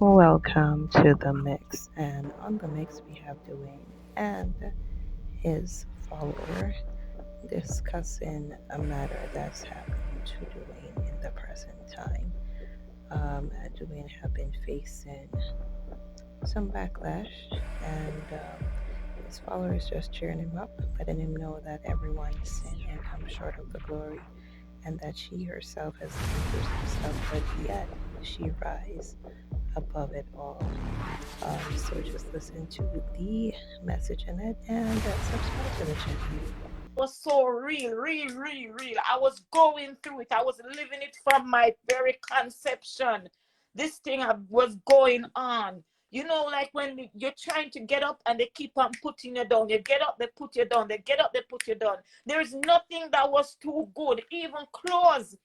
Welcome to the mix, and on the mix we have Dwayne and his follower discussing a matter that's happening to Dwayne in the present time. Dwayne have been facing some backlash, and his followers just cheering him up, letting him know that everyone sin and comes short of the glory, and that she herself has been through some stuff, but yet she rise above it all. So just listen to the message in it and subscribe to the channel. Was so real, real, real, real. I was going through it. I was living it from my very conception. This thing was going on. You know, like when you're trying to get up and they keep on putting you down. You get up, they put you down. They get up, they put you down. There is nothing that was too good. Even clothes.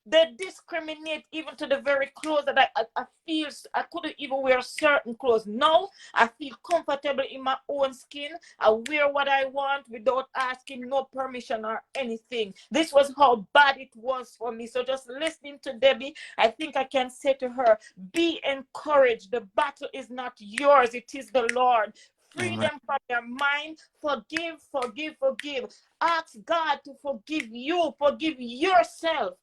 They discriminate even to the very clothes that I feel I couldn't even wear certain clothes. Now I feel comfortable in my own skin. I wear what I want without asking no permission or anything. This was how bad it was for me. So just listening to Debbie, I think I can say to her, be encouraged. The battle is not yours, it is the Lord. Free Amen. them from their mind. Forgive, forgive, forgive. Ask God to forgive you. Forgive yourself.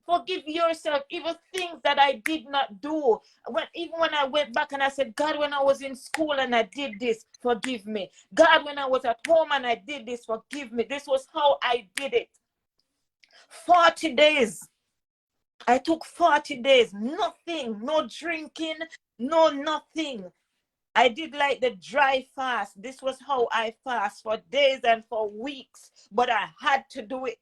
Forgive yourself, even things that I did not do. Even when I went back and I said, God, when I was in school and I did this, forgive me. God, when I was at home and I did this, forgive me. This was how I did it. 40 days. I took 40 days. Nothing. No drinking. No nothing. I did like the dry fast. This was how I fast for days and for weeks. But I had to do it.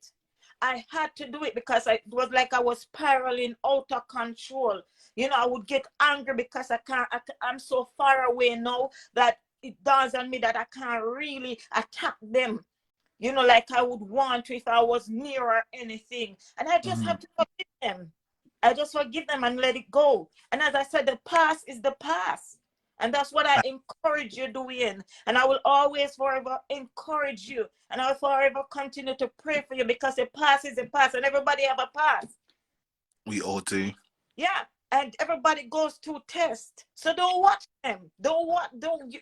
I had to do it because it was like I was spiraling out of control. You know, I would get angry because I'm so far away now that it dawns on me that I can't really attack them, you know, like I would want to if I was near or anything. And I just Mhm. have to forgive them. I just forgive them and let it go. And as I said, the past is the past. And that's what I encourage you doing. And I will always forever encourage you. And I will forever continue to pray for you because the past is the past. And everybody have a past. We all do. Yeah. And everybody goes through tests. So don't watch them.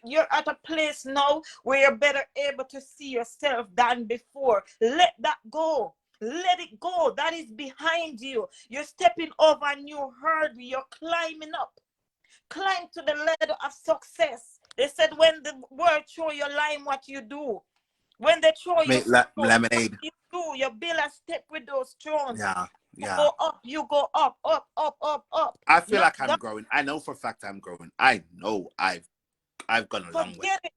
You're at a place now where you're better able to see yourself than before. Let that go. Let it go. That is behind you. You're stepping over a new hurdle. You're climbing up. Climb to the ladder of success. They said when the world throw your line, what you do. When they throw you Make stones, what lemonade. you build a step with those stones. Yeah, You yeah. go up, you go up, up, up, up, up. I feel Not like I'm down. growing. I know for a fact I'm growing. I know I've gone a long way. Forget it.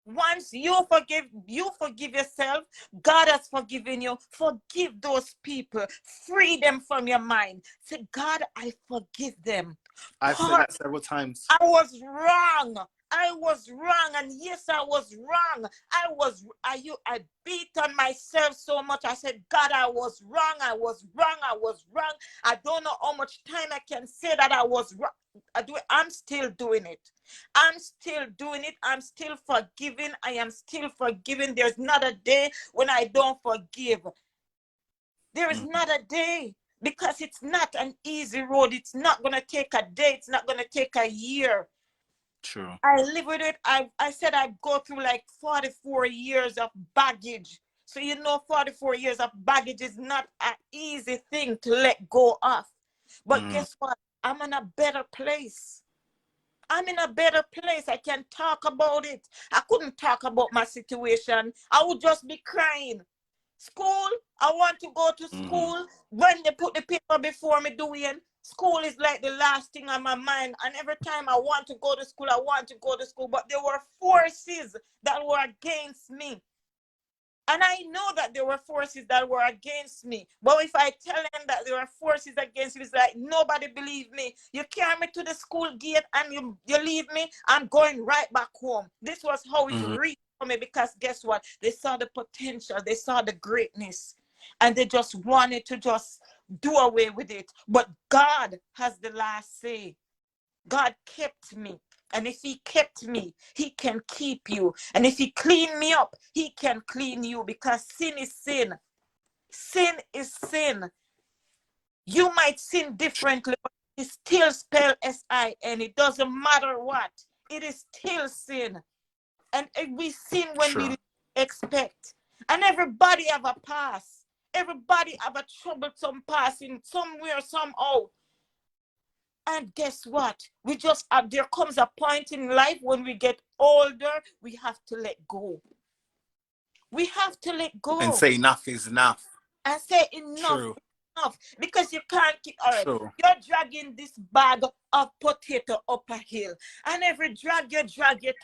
Once you forgive yourself, God has forgiven you. Forgive those people. Free them from your mind. Say, God, I forgive them. I've said Pardon. that several times. I was wrong. I was wrong, and yes, I was wrong. I beat on myself so much. I said, God, I was wrong. I was wrong. I was wrong. I don't know how much time I can say that I was wrong. I'm still doing it. I'm still doing it. I'm still forgiving. I am still forgiving. There's not a day when I don't forgive. There is Mm, not a day because it's not an easy road. It's not going to take a day. It's not going to take a year. true. I live with it. I said I go through like 44 years of baggage. So, 44 years of baggage is not an easy thing to let go of. But Mm, guess what? I'm in a better place. I'm in a better place. I can talk about it. I couldn't talk about my situation. I would just be crying. School, I want to go to mm. school. When they put the paper before me doing, school is like the last thing on my mind. And every time I want to go to school, I want to go to school. But there were forces that were against me. And I know that there were forces that were against me. But if I tell them that there were forces against me, it's like nobody believe me. You carry me to the school gate and you leave me, I'm going right back home. This was how it Mm. reached for me because guess what? They saw the potential, they saw the greatness, and they just wanted to just do away with it. But God has the last say. God kept me. And if he kept me, he can keep you. And if he cleaned me up, he can clean you because sin is sin. Sin is sin. You might sin differently. It's still spelled sin. It doesn't matter what. It is still sin. And we sin when we True. expect. And everybody have a past. Everybody have a troublesome past in somewhere, somehow. And guess what? We just there comes a point in life when we get older, we have to let go. We have to let And go say enough is enough. and say enough, True. enough. Because you can't keep, all right, True. you're dragging this bag of potato up a hill. And every drag, you're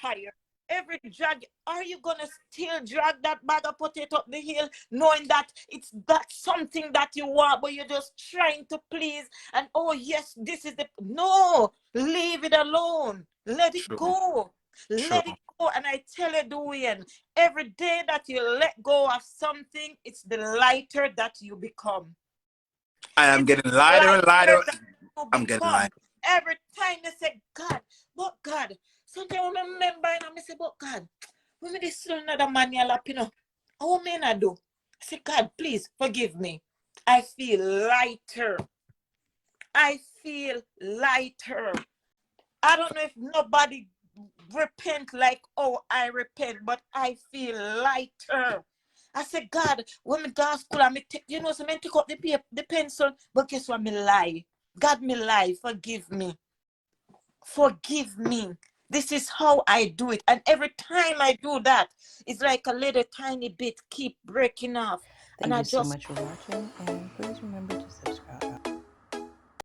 tired. Every drag, are you gonna still drag that bag of potato up the hill, knowing that it's that something that you want, but you're just trying to please? And oh yes, this is the no, leave it alone. Let it True. go. True. Let it go. And I tell you, Dwayne, every day that you let go of something, it's the lighter that you become. I am It's getting lighter and lighter lighter. that you I'm getting become. lighter. Every time they say, God, but God. Sometimes I remember and I say, but God, when me this another man you lap, how may I do? I say, God, please forgive me. I feel lighter. I feel lighter. I don't know if nobody repent like oh I repent, but I feel lighter. I said, God, when me go to school, I me take, so me take up the paper, the pencil, but guess what? Me lie. God, me lie. Forgive me. Forgive me. This is how I do it. And every time I do that, it's like a little tiny bit keep breaking off. And Thank I you so just much for watching, and please remember to subscribe.